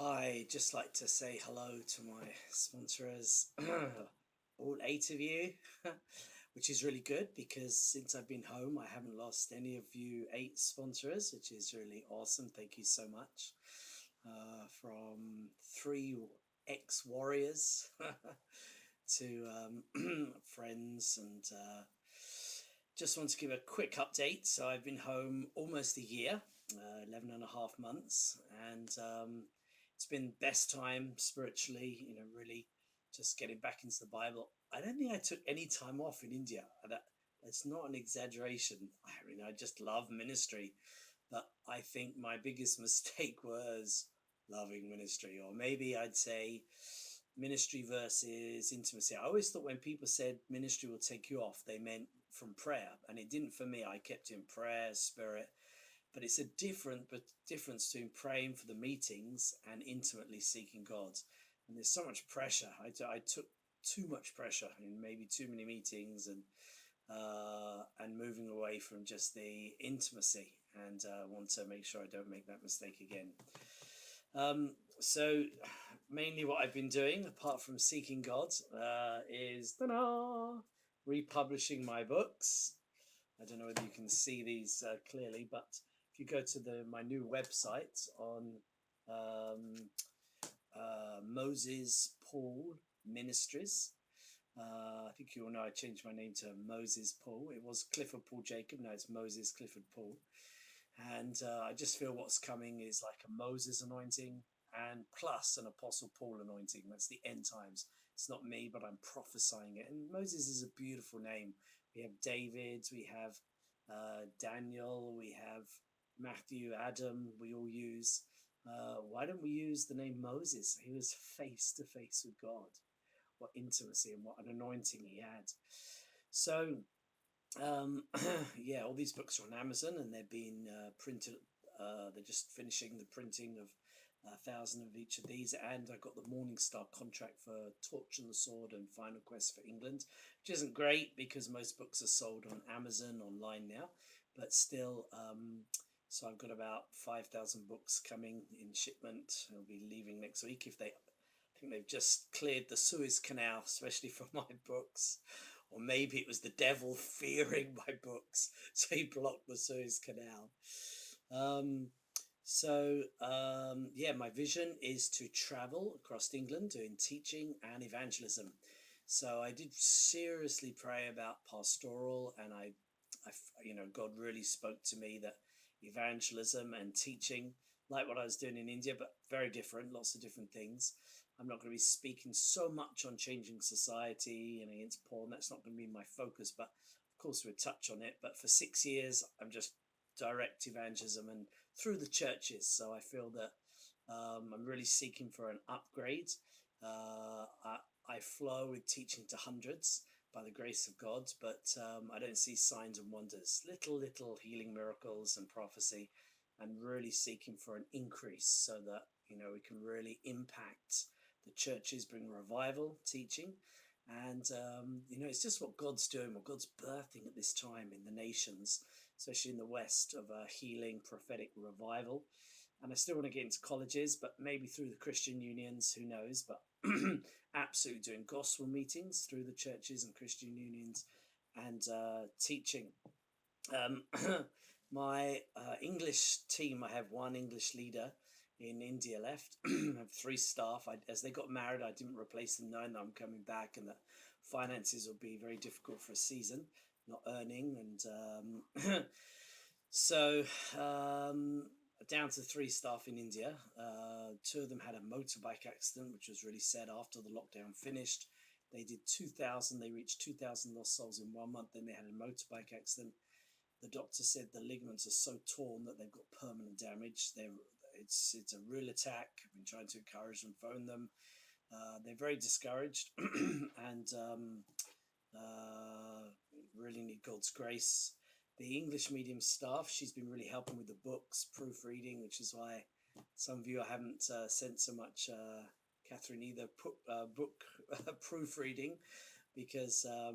Hi, just like to say hello to my sponsors, all eight of you, which is really good because since I've been home, I haven't lost any of you eight sponsors, which is really awesome. Thank you so much. From three ex-warriors to friends and just want to give a quick update. So I've been home almost a year, 11 and a half months, and it's been best time spiritually, really just getting back into the Bible. I don't think I took any time off in India. That's not an exaggeration. I mean, I just love ministry, but I think my biggest mistake was loving ministry, or maybe I'd say ministry versus intimacy. I always thought when people said ministry will take you off, they meant from prayer, and it didn't for me. I kept in prayer, spirit, but it's a difference between praying for the meetings and intimately seeking God. And there's so much pressure. I took too much pressure in maybe too many meetings and moving away from just the intimacy. And want to make sure I don't make that mistake again. So mainly what I've been doing, apart from seeking God, is republishing my books. I don't know whether you can see these clearly, but if you go to my new website on um, Moses Paul Ministries, I think you all know I changed my name to Moses Paul. It was Clifford Paul Jacob. Now it's Moses Clifford Paul. And I just feel what's coming is like a Moses anointing and plus an Apostle Paul anointing. That's the end times. It's not me, but I'm prophesying it. And Moses is a beautiful name. We have David, we have Daniel, we have Matthew, Adam, we all use. Why don't we use the name Moses? He was face to face with God. What intimacy and what an anointing he had. So yeah, all these books are on Amazon and they're being printed. They're just finishing the printing of 1,000 of each of these, and I got the Morning Star contract for Torch and the Sword and Final Quest for England, which isn't great because most books are sold on Amazon online now, but still. So I've got about 5,000 books coming in shipment. I'll be leaving next week if they. I think they've just cleared the Suez Canal, especially for my books. Or maybe it was the devil fearing my books, so he blocked the Suez Canal. Um, yeah, my vision is to travel across England doing teaching and evangelism. So I did seriously pray about pastoral, and God really spoke to me that evangelism and teaching, like what I was doing in India, but very different, lots of different things. I'm not going to be speaking so much on changing society and against porn. That's not going to be my focus, but of course we'll touch on it. But for 6 years, I'm just direct evangelism and through the churches. So I feel that I'm really seeking for an upgrade. I flow with teaching to hundreds by the grace of God, but I don't see signs and wonders, little healing miracles and prophecy, and really seeking for an increase so that we can really impact the churches, bring revival, teaching, and it's just what God's doing, what God's birthing at this time in the nations, especially in the West, of a healing prophetic revival. And I still want to get into colleges, but maybe through the Christian unions, who knows? But absolutely doing gospel meetings through the churches and Christian unions and teaching. Um, my English team, I have one English leader in India left. I have three staff. As they got married, I didn't replace them knowing that I'm coming back and that finances will be very difficult for a season, not earning. And so down to three staff in India. Two of them had a motorbike accident, which was really sad after the lockdown finished. They did 2,000, they reached 2,000 lost souls in 1 month. Then they had a motorbike accident. The doctor said the ligaments are so torn that they've got permanent damage. It's a real attack. I've been trying to encourage them, phone them. They're very discouraged and really need God's grace. The English medium staff, she's been really helping with the books, proofreading, which is why some of you I haven't sent so much, Catherine, either book proofreading, because I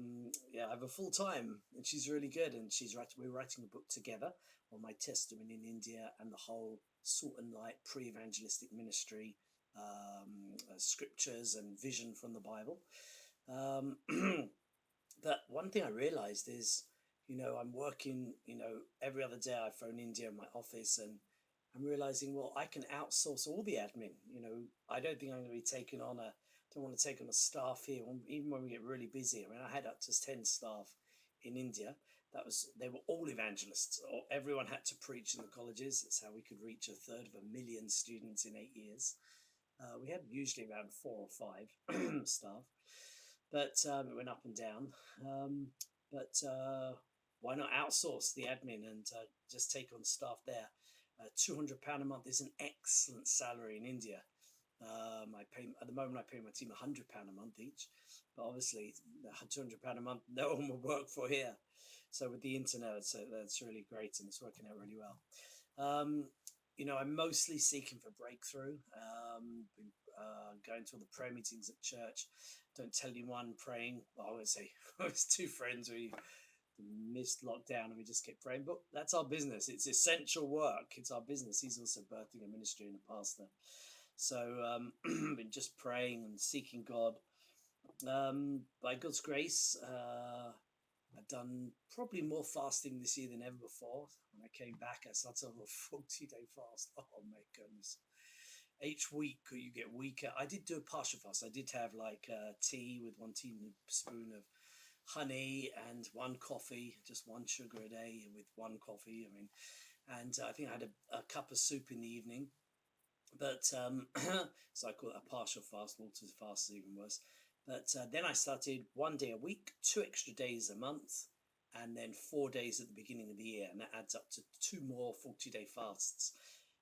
have a full time and she's really good, and we're writing a book together on my testimony in India and the whole salt and light pre-evangelistic ministry scriptures and vision from the Bible. Um, but one thing I realized is, I'm working, every other day I phone India in my office, and I'm realizing, well, I can outsource all the admin. I don't think I'm going to be taking on don't want to take on a staff here, even when we get really busy. I mean, I had up to 10 staff in India. They were all evangelists. Everyone had to preach in the colleges. That's how we could reach 1/3 of 1 million students in 8 years. We had usually around 4 or 5 staff, but it went up and down. But why not outsource the admin and just take on staff there? £200 a month is an excellent salary in India. At the moment I pay my team £100 a month each, but obviously £200 a month no one will work for here. So with the internet, that's really great, and it's working out really well. I'm mostly seeking for breakthrough. Been going to all the prayer meetings at church. Don't tell anyone, praying. Well, I would say I was 2 friends. We missed lockdown and we just kept praying. But that's our business. It's essential work. It's our business. He's also birthing a ministry and a pastor. So been just praying and seeking God. By God's grace, I've done probably more fasting this year than ever before. When I came back, I started on a 40-day fast. Oh my goodness. Each week you get weaker. I did do a partial fast. I did have like tea with 1 teaspoon of honey and 1 coffee, just 1 sugar a day with 1 coffee. And I think I had a cup of soup in the evening. But so I call it a partial fast. Walter's fast is even worse. But then I started 1 day a week, 2 extra days a month, and then 4 days at the beginning of the year. And that adds up to 2 more 40-day fasts.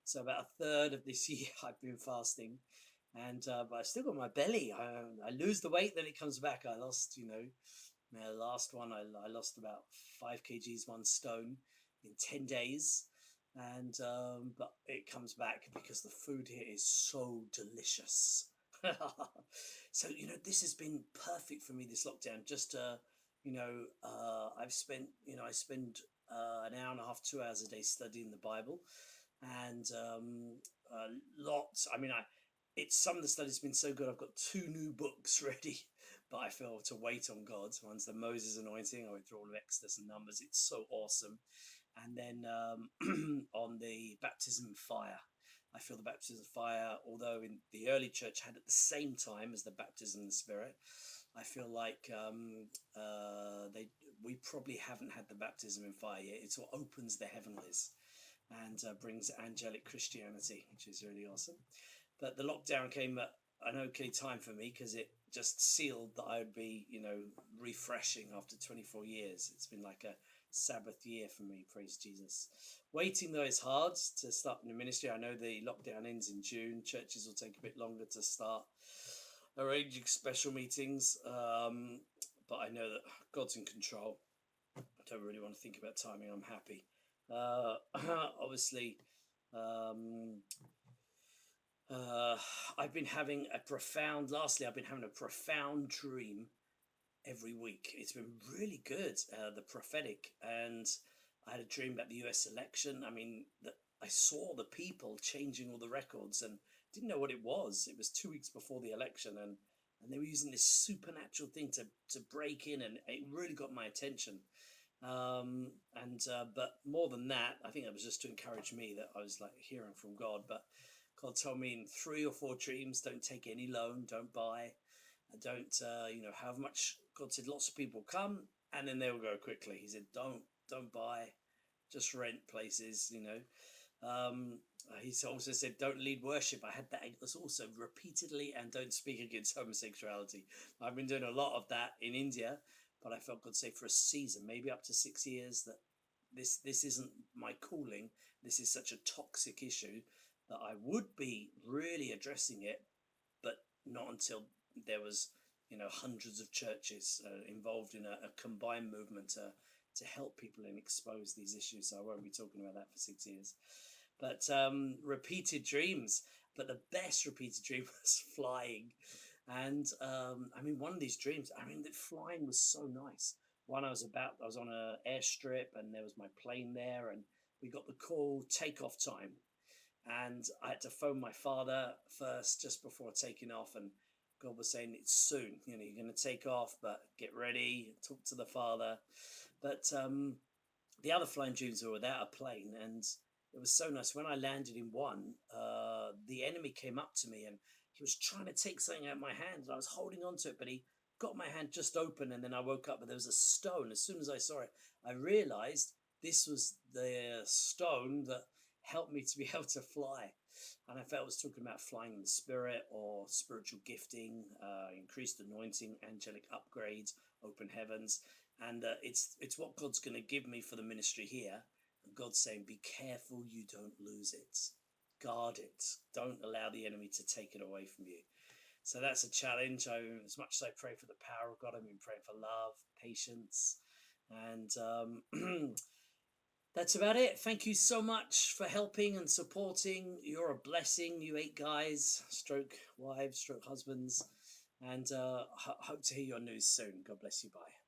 So about 1/3 of this year I've been fasting. And but I still got my belly. I lose the weight, then it comes back. I lost, my last one, I lost about 5 kgs, 1 stone in 10 days. And but it comes back because the food here is so delicious. So this has been perfect for me, this lockdown. Just I've spent I spend an hour and a half, 2 hours a day studying the Bible, and lots. It's some of the study's been so good. I've got 2 new books ready, but I feel to wait on God. One's the Moses anointing. I went through all of Exodus and Numbers. It's so awesome. And then on the baptism of fire, I feel the baptism of fire, although in the early church had at the same time as the baptism of the Spirit, I feel like we probably haven't had the baptism in fire yet. It's what opens the heavenlies and brings angelic Christianity, which is really awesome. But the lockdown came at an okay time for me because it just sealed that I would be, refreshing after 24 years. It's been like a Sabbath year for me, praise Jesus. Waiting though is hard to start in the ministry. I know the lockdown ends in June. Churches will take a bit longer to start arranging special meetings, but I know that God's in control. I don't really want to think about timing. I'm happy. Obviously, I've been having a profound dream every week. It's been really good, the prophetic. And I had a dream about the US election. I saw the people changing all the records and didn't know what it was. It was 2 weeks before the election, and they were using this supernatural thing to break in, and it really got my attention. But more than that, I think it was just to encourage me that I was like hearing from God. But God told me in 3 or 4 dreams, don't take any loan, don't buy, don't, however much. God said lots of people come and then they'll go quickly. He said, don't buy, just rent places, He also said, don't lead worship. I had that also repeatedly, and don't speak against homosexuality. I've been doing a lot of that in India, but I felt God say for a season, maybe up to 6 years, that this isn't my calling. This is such a toxic issue that I would be really addressing it, but not until there was, hundreds of churches involved in a combined movement to help people and expose these issues. So I won't be talking about that for 6 years. But repeated dreams. But the best repeated dream was flying. And one of these dreams, the flying was so nice. I was on an airstrip, and there was my plane there, and we got the call, takeoff time. and I had to phone my father first just before taking off, and God was saying it's soon. You know, you're going to take off, but get ready. Talk to the father. But the other flying dreams were without a plane, and it was so nice. When I landed in one, the enemy came up to me and he was trying to take something out of my hand, and I was holding on to it, but he got my hand just open, and then I woke up, but there was a stone. As soon as I saw it, I realized this was the stone that helped me to be able to fly. And I felt it was talking about flying in the spirit or spiritual gifting, increased anointing, angelic upgrades, open heavens. And it's what God's going to give me for the ministry here. And God's saying, be careful you don't lose it. Guard it. Don't allow the enemy to take it away from you. So that's a challenge. As much as I pray for the power of God, I've been praying for love, patience, and that's about it. Thank you so much for helping and supporting. You're a blessing, you 8 guys, stroke wives, stroke husbands, and hope to hear your news soon. God bless you. Bye.